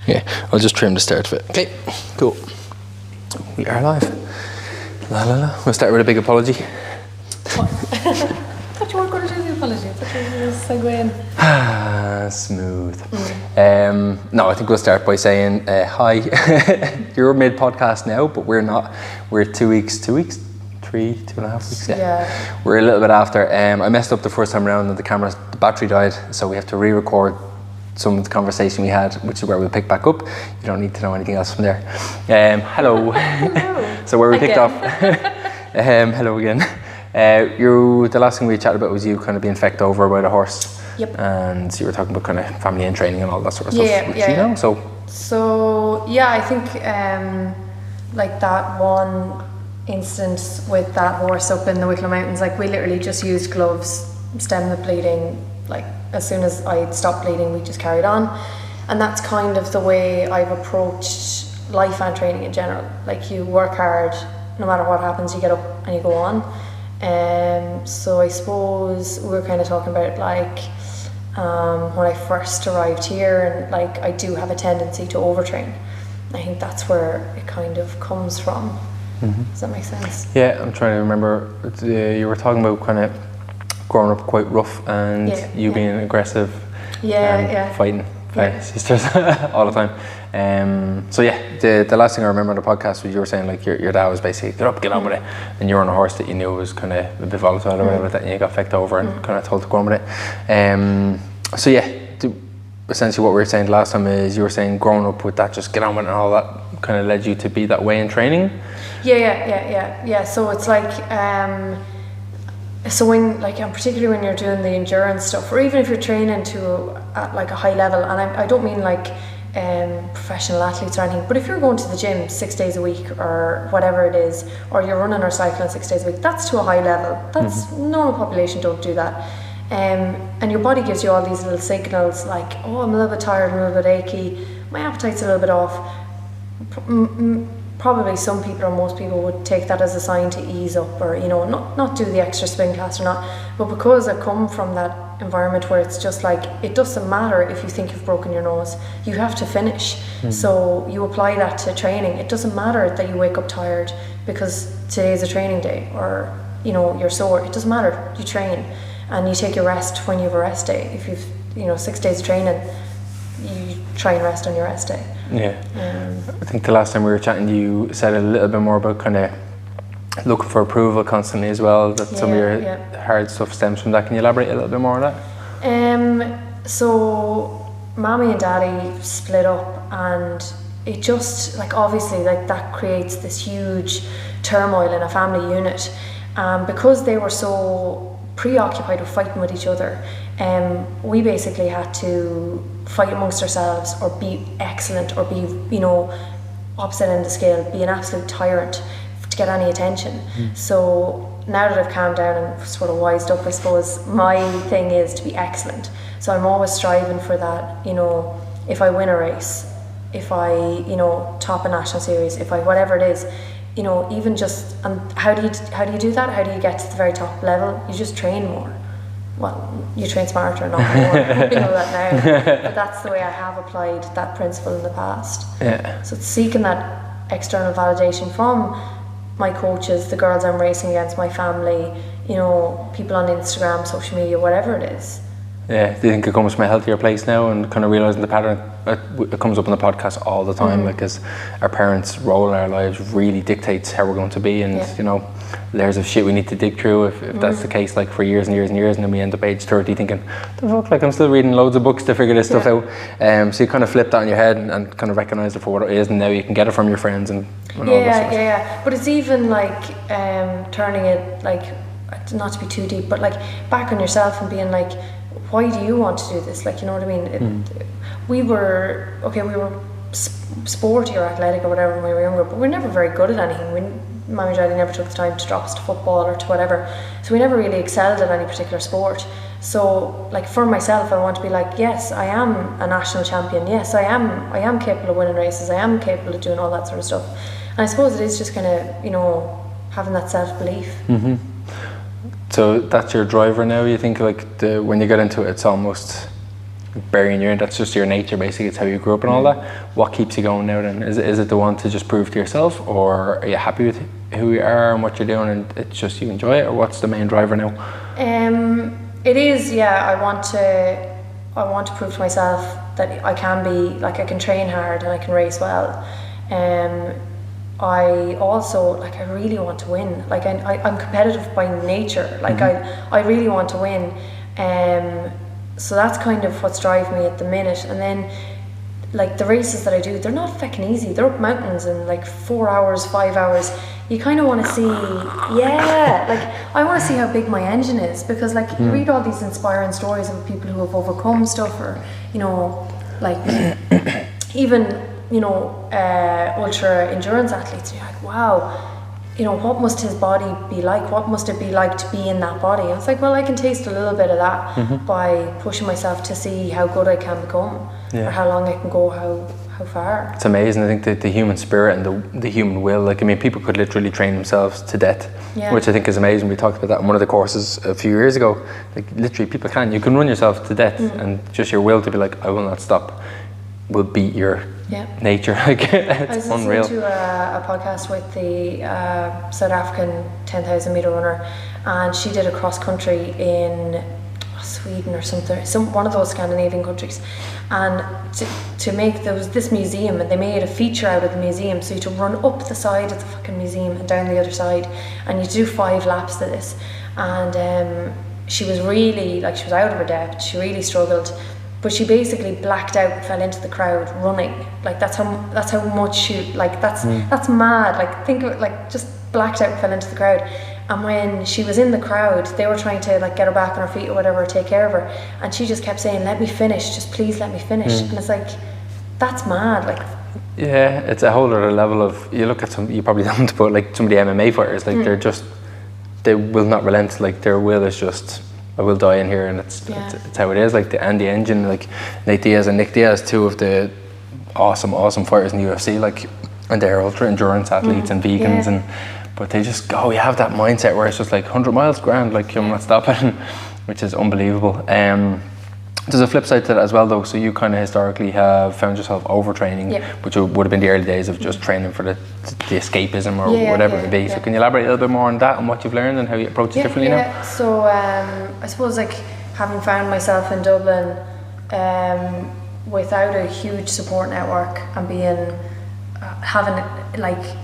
Yeah, I'll just trim the start of it. Okay, cool. We are live. La la la. We'll start with a big apology. What? I thought you weren't going to do the apology. I thought you were going to segue in. Smooth. No, I think we'll start by saying hi. You're mid-podcast now, but we're not. We're 2 weeks, 2.5 weeks. Yeah. We're a little bit after. I messed up the first time around and the battery died, so we have to re-record some of the conversation we had, which is where we'll pick back up. You don't need to know anything else from there. Hello. Hello. So where we picked off. Hello again. The last thing we chatted about was you kind of being fecked over by the horse. Yep. And you were talking about kind of family and training and all that sort of stuff. Yeah. So yeah, I think like that one instance with that horse up in the Wicklow Mountains, like we literally just used gloves, stemmed the bleeding. Like as soon as I stopped bleeding, we just carried on. And that's kind of the way I've approached life and training in general. Like you work hard, no matter what happens, you get up and you go on. So I suppose we were kind of talking about like when I first arrived here, and like I do have a tendency to overtrain. I think that's where it kind of comes from. Mm-hmm. Does that make sense? Yeah, I'm trying to remember. You were talking about kind of growing up quite rough and you being aggressive, fighting sisters all the time. So yeah, the last thing I remember on the podcast was you were saying like your dad was basically get up, get on with it, and you were on a horse that you knew was kind of a bit volatile or whatever, that you got fecked over and kind of told to go on with it. So yeah, essentially what we were saying last time is you were saying growing up with that, just get on with it and all that kind of led you to be that way in training. Yeah. So it's like so when like and particularly when you're doing the endurance stuff, or even if you're training at like a high level, and I don't mean like professional athletes or anything, but if you're going to the gym 6 days a week or whatever it is, or you're running or cycling 6 days a week, that's to a high level. That's normal population don't do that. And your body gives you all these little signals like, oh, I'm a little bit tired, I'm a little bit achy, my appetite's a little bit off. Probably some people or most people would take that as a sign to ease up, or not do the extra spin class or not. But because I come from that environment where it's just like, it doesn't matter if you think you've broken your nose, you have to finish. So you apply that to training. It doesn't matter that you wake up tired because today's a training day, or you're sore. It doesn't matter. You train and you take your rest when you have a rest day. If you've 6 days of training, you try and rest on your rest day. Yeah. I think the last time we were chatting, you said a little bit more about kind of looking for approval constantly as well, that some of your hard stuff stems from that. Can you elaborate a little bit more on that? So Mommy and Daddy split up, and it just like obviously like that creates this huge turmoil in a family unit, because they were so preoccupied with fighting with each other. We basically had to fight amongst ourselves, or be excellent, or be opposite end of the scale, be an absolute tyrant to get any attention. So now that I've calmed down and sort of wised up, I suppose my thing is to be excellent. So I'm always striving for that. If I win a race, if I top a national series, if I whatever it is, even just, and how do you do that? How do you get to the very top level? You just train more. Well, you train smarter, not more. We know that now. But that's the way I have applied that principle in the past. Yeah. So it's seeking that external validation from my coaches, the girls I'm racing against, my family, people on Instagram, social media, whatever it is. Yeah, do you think it comes from a healthier place now and kind of realising the pattern? It comes up on the podcast all the time, like, as our parents' role in our lives really dictates how we're going to be, and layers of shit we need to dig through if that's the case, like for years and years and years, and then we end up age 30 thinking, the fuck, like I'm still reading loads of books to figure this stuff out. So you kind of flip that in your head and kind of recognise it for what it is, and now you can get it from your friends and all that stuff. But it's even like turning it, like, not to be too deep, but like back on yourself and being like, why do you want to do this? Like, you know what I mean? We were sporty or athletic or whatever when we were younger, but we were never very good at anything. Mummy and Daddy never took the time to drop us to football or to whatever, so we never really excelled at any particular sport. So like for myself, I want to be like, yes, I am a national champion, yes, I am capable of winning races, I am capable of doing all that sort of stuff. And I suppose it is just kind of having that self-belief. So that's your driver now, you think, like when you get into it, it's almost burying you in. That's just your nature, basically. It's how you grew up and all that. What keeps you going now then? Is it the one to just prove to yourself, or are you happy with who you are and what you're doing and it's just you enjoy it, or what's the main driver now? It is, yeah. I want to prove to myself that I can be, like, I can train hard and I can race well. I also, like, I really want to win. Like, I'm competitive by nature. Like, I really want to win. So that's kind of what's driving me at the minute. And then, like, the races that I do, they're not fucking easy. They're up mountains in like 4 hours, 5 hours. You kind of want to see, like, I want to see how big my engine is, because, like, you read all these inspiring stories of people who have overcome stuff, or, you know, like, even, you know, ultra endurance athletes. You're like, wow, you know, what must his body be like? What must it be like to be in that body? I was like, well, I can taste a little bit of that by pushing myself to see how good I can become, or how long I can go, how far. It's amazing. I think that the human spirit and the human will, like, I mean, people could literally train themselves to death, which I think is amazing. We talked about that in one of the courses a few years ago. Like, literally, you can run yourself to death, and just your will to be like, I will not stop, will beat your nature. Like, it's unreal. I was listening to a podcast with the South African 10,000 meter runner, and she did a cross country in Sweden or something, one of those Scandinavian countries, and to make, there was this museum, and they made a feature out of the museum, so you had to run up the side of the fucking museum and down the other side, and you do 5 laps of this. And she was really, like, she was out of her depth, she really struggled, but she basically blacked out and fell into the crowd running. Like, that's how much she, like, that's mad. Like, think of it, like, just blacked out and fell into the crowd. And when she was in the crowd, they were trying to, like, get her back on her feet or whatever, take care of her, and she just kept saying, let me finish, just please let me finish. And it's like, that's mad. Like, yeah, it's a whole other level of, you look at some, you probably don't, but like some of the MMA fighters, like, they will not relent. Like, their will is just, I will die in here, and it's how it is. Like, the engine, like Nate Diaz and Nick Diaz, 2 of the awesome fighters in the UFC, like, and they're ultra endurance athletes and vegans, and but they just go, you have that mindset where it's just like 100 miles grand, like, I'm not stopping, which is unbelievable. There's a flip side to that as well, though. So you kind of historically have found yourself overtraining, which would have been the early days of just training for the escapism or whatever it may be. So can you elaborate a little bit more on that and what you've learned and how you approach it differently now? So I suppose, like, having found myself in Dublin without a huge support network, and having like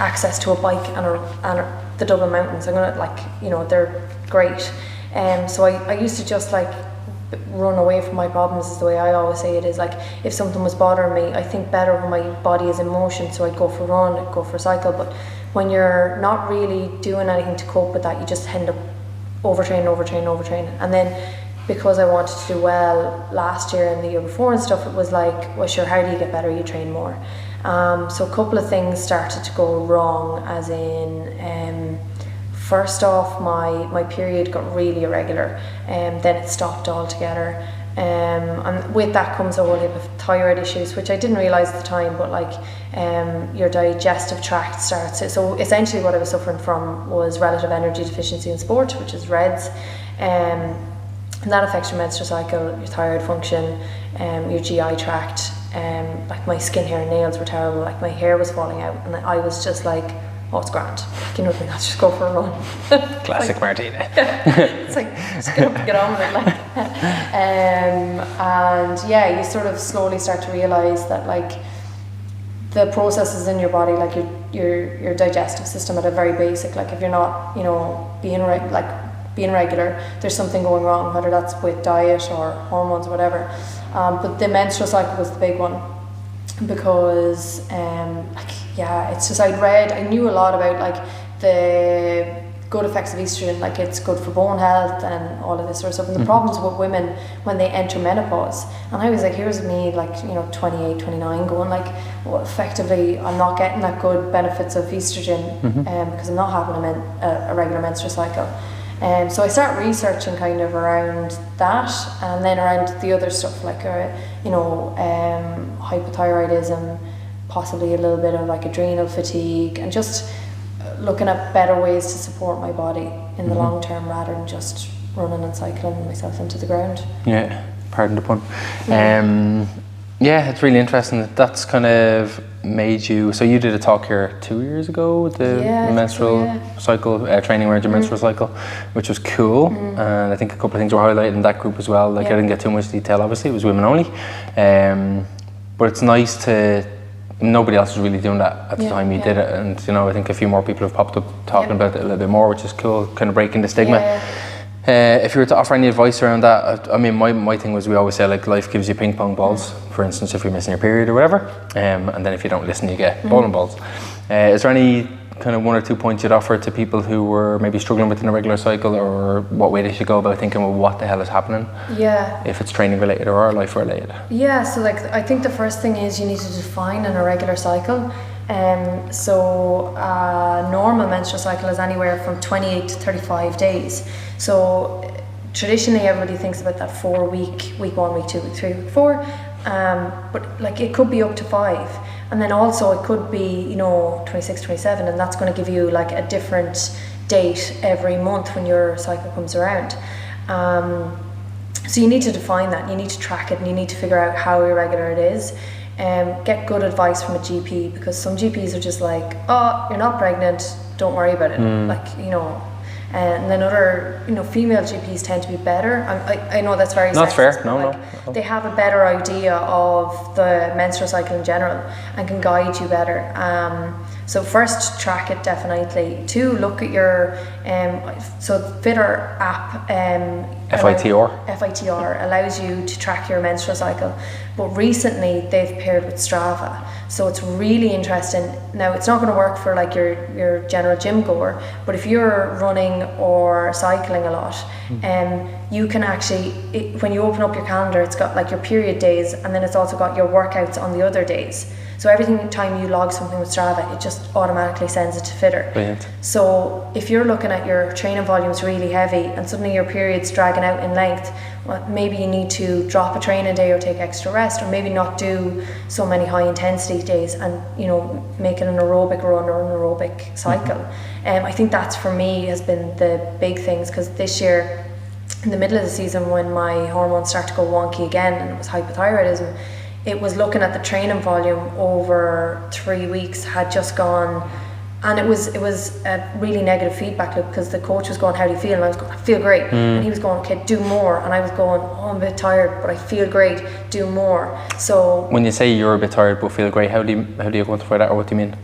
access to a bike and the Dublin mountains, I'm gonna, like, you know, they're great. So I used to just, like, run away from my problems, is the way I always say it. Is like, if something was bothering me, I think better when my body is in motion, so I'd go for a run, I'd go for a cycle. But when you're not really doing anything to cope with that, you just end up overtraining. And then, because I wanted to do well last year and the year before and stuff, it was like, well, sure, how do you get better? You train more. So a couple of things started to go wrong, as in, first off, my period got really irregular, and then it stopped altogether. And with that comes a whole heap of thyroid issues, which I didn't realise at the time, but, like, your digestive tract starts. So essentially what I was suffering from was relative energy deficiency in sport, which is REDS. And that affects your menstrual cycle, your thyroid function, your GI tract. Like, my skin, hair and nails were terrible. Like, my hair was falling out, and I was just like, oh, it's grand. You know what I mean? Let's just go for a run. Classic, like, Martina. It's like, just get up and get on with it. Like, and yeah, you sort of slowly start to realise that, like, the processes in your body, like your digestive system at a very basic, like, if you're not, you know, being regular, there's something going wrong, whether that's with diet or hormones or whatever. But the menstrual cycle was the big one, because like, yeah, it's just, I knew a lot about, like, the good effects of estrogen, like, it's good for bone health and all of this sort of stuff, and the problems with women when they enter menopause. And I was like, here's me, like, you know, 28, 29, going, like, well, effectively I'm not getting that good benefits of estrogen, because I'm not having a regular menstrual cycle. So I start researching kind of around that, and then around the other stuff, like, you know, hypothyroidism, possibly a little bit of, like, adrenal fatigue, and just looking at better ways to support my body in the long term, rather than just running and cycling myself into the ground. Yeah, pardon the pun. Yeah, it's really interesting. That's kind of made you. So you did a talk here 2 years ago, the menstrual cycle, training around your menstrual cycle, which was cool. And I think a couple of things were highlighted in that group as well. Like I didn't get too much detail. Obviously, it was women only. But it's nice to. Nobody else was really doing that at the time you did it, and you know, I think a few more people have popped up talking about it a little bit more, which is cool, kind of breaking the stigma. If you were to offer any advice around that, I mean, my thing was, we always say like life gives you ping pong balls, for instance, if you're missing your period or whatever, and then if you don't listen, you get bowling balls. Is there any kind of 1 or 2 points you'd offer to people who were maybe struggling with an irregular cycle, or what way they should go about thinking, well, what the hell is happening? If it's training related or life related. So like, I think the first thing is you need to define an irregular cycle. So a normal menstrual cycle is anywhere from 28 to 35 days. So traditionally everybody thinks about that 4 week 1, week 2, week 3, week 4, but like it could be up to 5, and then also it could be, you know, 26, 27, and that's going to give you like a different date every month when your cycle comes around. So you need to define that, you need to track it, and you need to figure out how irregular it is. Get good advice from a GP, because some GPs are just like, oh, you're not pregnant, don't worry about it. Like, you know, and then other, you know, female GPs tend to be better. I know that's very not fair. No, like, they have a better idea of the menstrual cycle in general and can guide you better. So first, track it definitely. 2, look at your so Fitter app, FITR allows you to track your menstrual cycle, but recently they've paired with Strava, so it's really interesting. Now it's not going to work for like your general gym goer, but if you're running or cycling a lot, you can actually, when you open up your calendar, it's got like your period days, and then it's also got your workouts on the other days. So every time you log something with Strava, it just automatically sends it to Fitter. Brilliant. So if you're looking at your training volumes really heavy and suddenly your period's dragging out in length, well, maybe you need to drop a training day or take extra rest, or maybe not do so many high intensity days, and you know, make it an aerobic run or an aerobic cycle. I think that's, for me, has been the big things, because this year in the middle of the season, when my hormones start to go wonky again, and it was hypothyroidism, it was looking at the training volume over 3 weeks had just gone, and it was a really negative feedback loop, because the coach was going, how do you feel? And I was going, I feel great. And he was going, okay, do more. And I was going, oh, I'm a bit tired, but I feel great, do more. So when you say you're a bit tired but feel great, how do you quantify that, or what do you mean?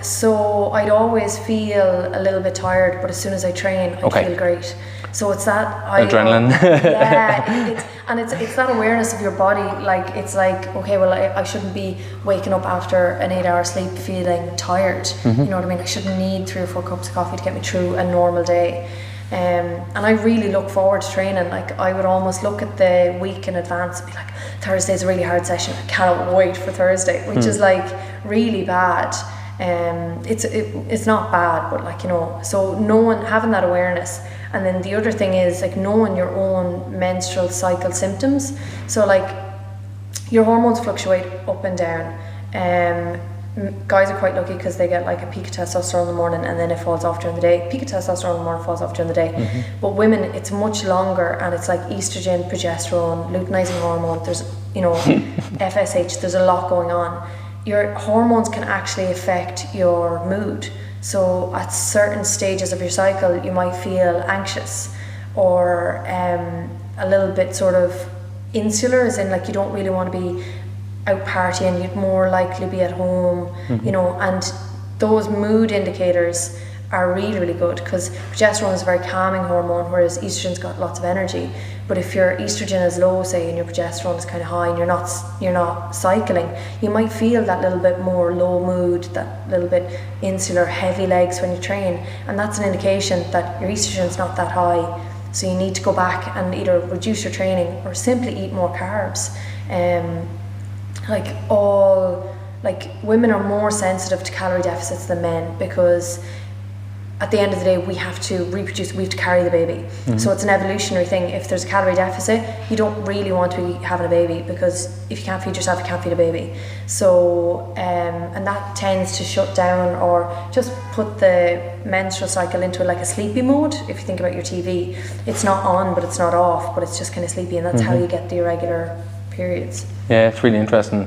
So I'd always feel a little bit tired, but as soon as I train, I feel great. So it's that adrenaline. It's that awareness of your body. Like, it's like, okay, well, I shouldn't be waking up after an 8-hour sleep feeling tired. You know what I mean? I shouldn't need 3 or 4 cups of coffee to get me through a normal day. And I really look forward to training. Like, I would almost look at the week in advance and be like, Thursday's a really hard session, I cannot wait for Thursday, which is like really bad. It's not bad, but like, you know, so having that awareness. And then the other thing is like knowing your own menstrual cycle symptoms. So like, your hormones fluctuate up and down. Guys are quite lucky because they get like a peak of testosterone in the morning, and then it falls off during the day. Peak of testosterone in the morning, falls off during the day. But women, it's much longer, and it's like estrogen, progesterone, luteinizing hormone. There's, you know, FSH. There's a lot going on. Your hormones can actually affect your mood. So at certain stages of your cycle, you might feel anxious, or a little bit sort of insular, as in like you don't really want to be out partying, you'd more likely be at home, you know, and those mood indicators are really, really good, because progesterone is a very calming hormone, whereas estrogen's got lots of energy. But if your estrogen is low, say, and your progesterone is kind of high, and you're not cycling, you might feel that little bit more low mood, that little bit insular, heavy legs when you train, and that's an indication that your estrogen's not that high. So you need to go back and either reduce your training or simply eat more carbs. Women are more sensitive to calorie deficits than men, because at the end of the day, we have to reproduce, we have to carry the baby. So it's an evolutionary thing. If there's a calorie deficit, you don't really want to be having a baby, because if you can't feed yourself, you can't feed a baby. So, and that tends to shut down or just put the menstrual cycle into like a sleepy mode. If you think about your TV, it's not on, but it's not off, but it's just kind of sleepy, and that's how you get the irregular periods. Yeah, it's really interesting.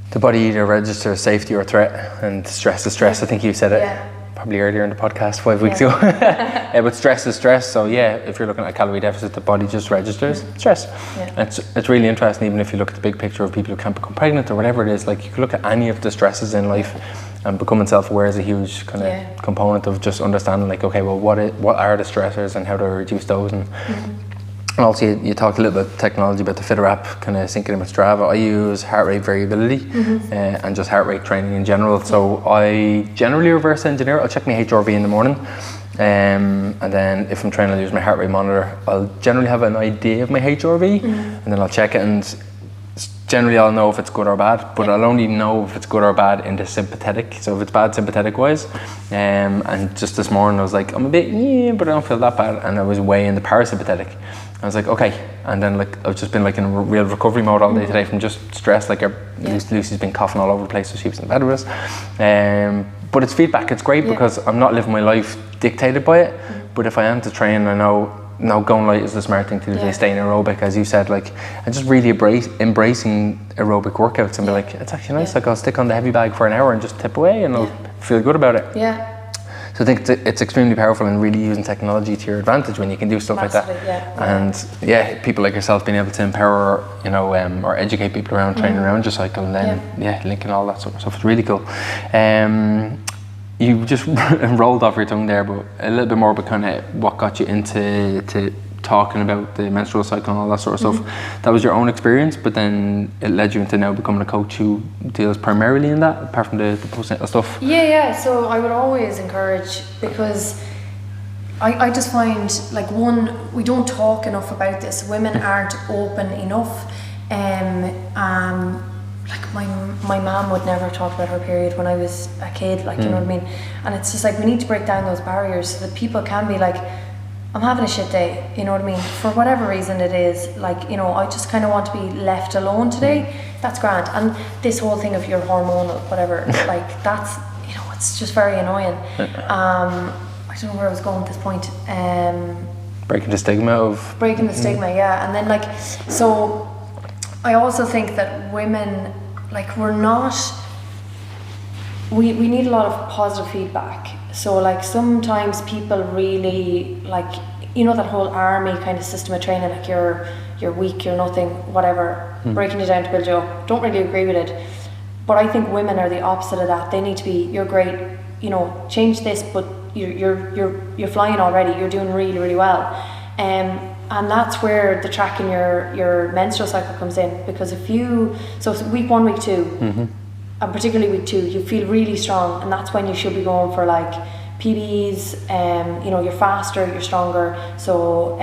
The body either registers safety or threat, and stress is stress. I think you said it probably earlier in the podcast 5 weeks ago. But stress is stress. So yeah, if you're looking at a calorie deficit, the body just registers stress. It's really interesting. Even if you look at the big picture of people who can't become pregnant or whatever it is, like you can look at any of the stresses in life, and becoming self-aware is a huge kind of component of just understanding, like, okay, well, what are the stressors and how to reduce those. And also you talked a little bit technology about the Fitter app, kind of syncing in with Strava. I use heart rate variability and just heart rate training in general. So I generally reverse engineer. I'll check my HRV in the morning, and then if I'm training, I'll use my heart rate monitor. I'll generally have an idea of my HRV, and then I'll check it, and generally I'll know if it's good or bad, but I'll only know if it's good or bad in the sympathetic. So if it's bad sympathetic wise, and just this morning I was like, I'm a bit, but I don't feel that bad, and I was way in the parasympathetic. I was like, okay, and then like I've just been like in a real recovery mode all day today from just stress. Like Lucy's been coughing all over the place, so she was in bed with us. But it's feedback. It's great because I'm not living my life dictated by it. But if I am to train, I know going light is the smart thing to do. Staying aerobic, as you said, like, and just really embracing aerobic workouts and be like, it's actually nice. Like I'll stick on the heavy bag for an hour and just tip away, and I'll feel good about it. So I think it's extremely powerful, and really using technology to your advantage when you can do stuff like that. And people like yourself being able to empower, or educate people around training around your cycle, and then linking all that sort of stuff. It's really cool. You just rolled off your tongue there, but a little bit more about kind of what got you into talking about the menstrual cycle and all that sort of stuff. That was your own experience, but then it led you into now becoming a coach who deals primarily in that, apart from the postnatal stuff. So I would always encourage, because I just find, like, one, we don't talk enough about this. Women aren't open enough. Like my mom would never talk about her period when I was a kid, like, you know what I mean? And it's just like, we need to break down those barriers so that people can be like, I'm having a shit day, you know what I mean? For whatever reason it is, like, I just kind of want to be left alone today. That's grand. And this whole thing of your hormonal, whatever, like, that's, it's just very annoying. I don't know where I was going at this point. Breaking the stigma, And then, like, so I also think that women, like, we need a lot of positive feedback. So, like, sometimes people really, like, that whole army kind of system of training, like, you're weak, you're nothing, whatever, breaking you down to build you up. Don't really agree with it. But I think women are the opposite of that. They need to be, you're great, change this, but you're flying already, you're doing really, really well. And that's where the tracking your menstrual cycle comes in, because so week 1, week 2, and particularly week 2, you feel really strong, and that's when you should be going for, like, PBs. You're faster, you're stronger, so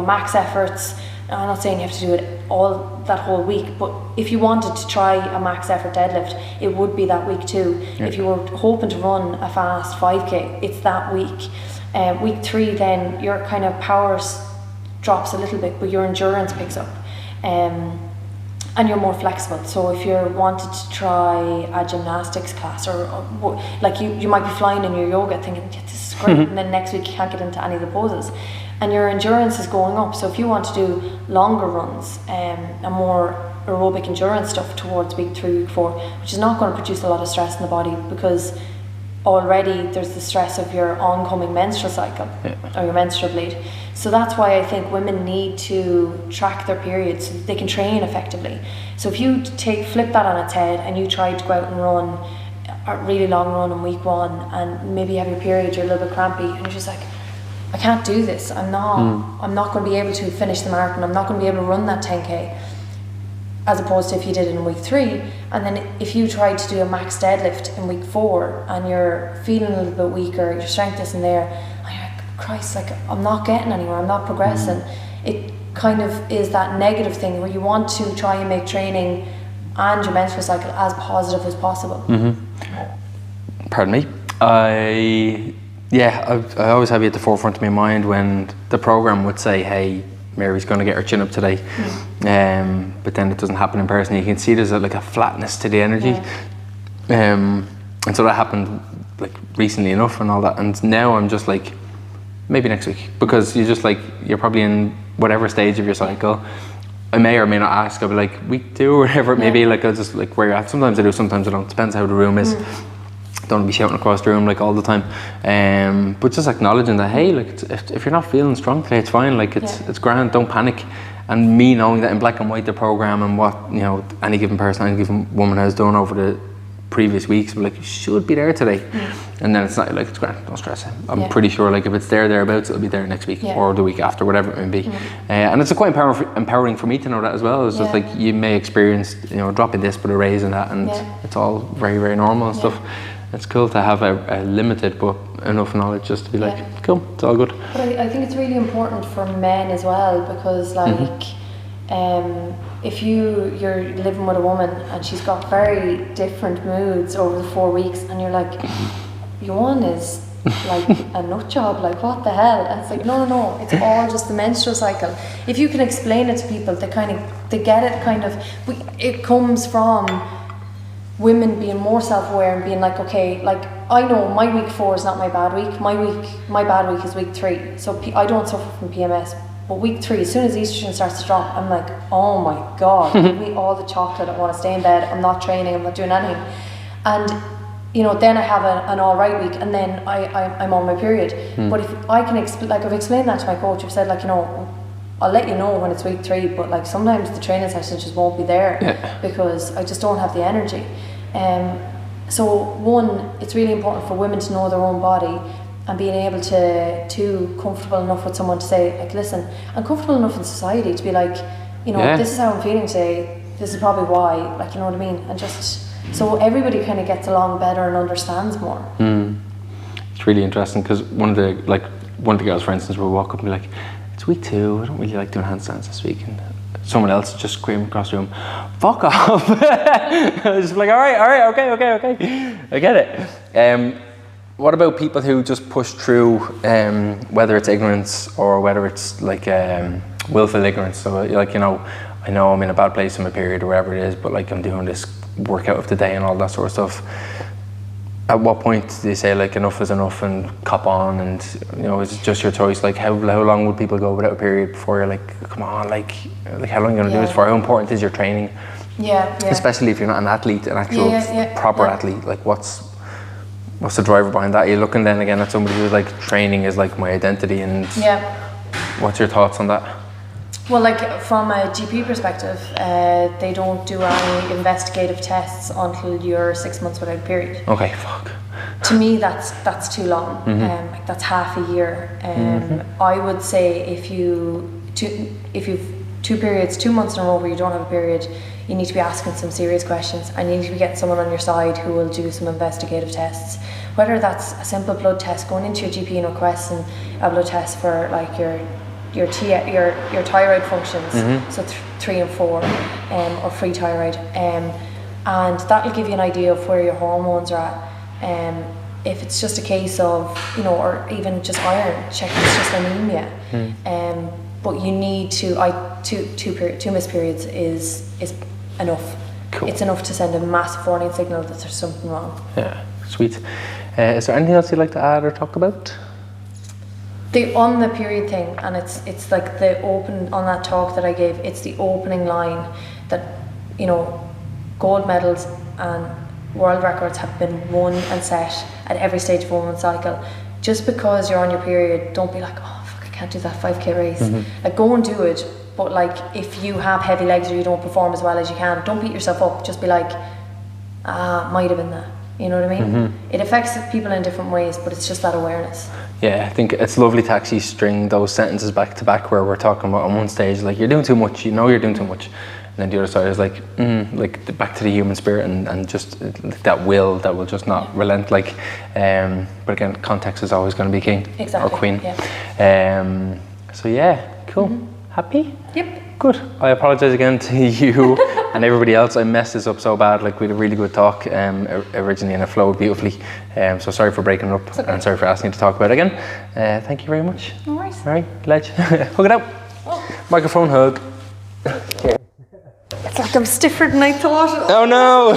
max efforts. I'm not saying you have to do it all that whole week, but if you wanted to try a max effort deadlift, it would be that week 2. If you were hoping to run a fast 5k, it's that week. Week 3, then your kind of power drops a little bit, but your endurance picks up, and you're more flexible. So if you're wanted to try a gymnastics class, or like, you might be flying in your yoga thinking, this is great, and then next week you can't get into any of the poses, and your endurance is going up. So if you want to do longer runs, and more aerobic endurance stuff towards week 3, week 4, which is not going to produce a lot of stress in the body, because already there's the stress of your oncoming menstrual cycle, or your menstrual bleed. So that's why I think women need to track their periods so that they can train effectively. So if you flip that on its head, and you try to go out and run a really long run in week 1, and maybe you have your period, you're a little bit crampy, and you're just like, I can't do this. I'm not going to be able to finish the marathon. I'm not going to be able to run that 10k. As opposed to if you did it in week 3, and then if you tried to do a max deadlift in week 4, and you're feeling a little bit weaker, your strength isn't there, and you're like, Christ, like, I'm not getting anywhere, I'm not progressing. It kind of is that negative thing where you want to try and make training and your menstrual cycle as positive as possible. Pardon me. I Yeah, I always have you at the forefront of my mind when the program would say, hey, Mary's going to get her chin up today, but then it doesn't happen in person. You can see there's like a flatness to the energy, and so that happened like recently enough and all that, and now I'm just like, maybe next week, because you're probably in whatever stage of your cycle. I may or may not ask. I'll be like, week 2 or whatever it may be. Like, I'll just like where you're at. Sometimes I do, sometimes I don't. Depends how the room is. Don't be shouting across the room like all the time. But just acknowledging that, hey, like if you're not feeling strong today, it's fine. Like it's grand. Don't panic. And me knowing that in black and white the program and what any given person, any given woman has done over the previous weeks, but like you should be there today. And then it's not like it's grand. Don't stress it. I'm pretty sure like if it's thereabouts, it'll be there next week or the week after, whatever it may be. And it's quite empowering for me to know that as well. It's just like you may experience dropping this but a raise in that, and it's all very, very normal and stuff. It's cool to have a limited but enough knowledge just to be like, cool, it's all good. But I think it's really important for men as well, because like if you're living with a woman and she's got very different moods over the 4 weeks, and you're like, your one is like a nut job, like what the hell? And it's like, no, it's all just the menstrual cycle. If you can explain it to people, they get it kind of. It comes from women being more self-aware and being like, okay, like I know my week 4 is not my bad week. My bad week is week 3. So I don't suffer from PMS. But week 3, as soon as estrogen starts to drop, I'm like, oh my God, give me all the chocolate. I want to stay in bed. I'm not training. I'm not doing anything. And then I have an all right week, and then I'm on my period. But if I can I've explained that to my coach. I've said, like, I'll let you know when it's week 3, but like sometimes the training sessions just won't be there because I just don't have the energy. So one, it's really important for women to know their own body, and being able to comfortable enough with someone to say, like, listen, I'm comfortable enough in society to be like, this is how I'm feeling today, this is probably why, like, you know what I mean, and just so everybody kind of gets along better and understands more. It's really interesting, because one of the girls, for instance, will walk up and be like, it's week 2, I don't really like doing handstands this week, and someone else just screaming across the room, fuck off. I was just like, all right, okay, I get it. What about people who just push through, whether it's ignorance or whether it's like willful ignorance? So like, I know I'm in a bad place in my period or whatever it is, but like I'm doing this workout of the day and all that sort of stuff. At what point do you say like enough is enough and cop on, and is it just your choice? Like how long would people go without a period before you're like, come on, like how long are you gonna do this for? How important is your training? Especially if you're not an athlete, an actual proper athlete. Like what's the driver behind that? Are you looking then again at somebody who's like, training is like my identity, and what's your thoughts on that? Well, like from a GP perspective, they don't do any investigative tests until you're 6 months without a period. Okay, fuck. To me, that's too long. Like that's half a year. I would say if you've 2 periods, 2 months in a row where you don't have a period, you need to be asking some serious questions, and you need to be getting someone on your side who will do some investigative tests. Whether that's a simple blood test, going into your GP and requesting a blood test for like your thyroid functions, so 3 and 4, or free thyroid, and that will give you an idea of where your hormones are at. If it's just a case of or even just iron, check if it's just anemia. But you need two missed periods is enough. Cool. It's enough to send a massive warning signal that there's something wrong. Yeah, sweet. Is there anything else you'd like to add or talk about? On the period thing, and it's like the open, on that talk that I gave, it's the opening line that gold medals and world records have been won and set at every stage of a woman's cycle. Just because you're on your period, don't be like, oh fuck, I can't do that 5k race. Like, go and do it, but like if you have heavy legs or you don't perform as well as you can, don't beat yourself up. Just be like, might have been that. You know what I mean? It affects people in different ways, but it's just that awareness. Yeah, I think it's lovely to actually string those sentences back to back, where we're talking about on one stage, like, you're doing too much, you're doing too much. And then the other side is like, back to the human spirit and just that will just not relent. Like, but again, context is always going to be king or queen. So yeah, cool. Happy? Yep. Good. I apologize again to you And everybody else, I messed this up so bad. Like, we had a really good talk originally, and it flowed beautifully. So sorry for breaking it up, and sorry for asking you to talk about it again. Thank you very much. No worries. All right, Ledge. Hug it out. Oh. Microphone hug. It's like I'm stiffer than I thought. Oh no!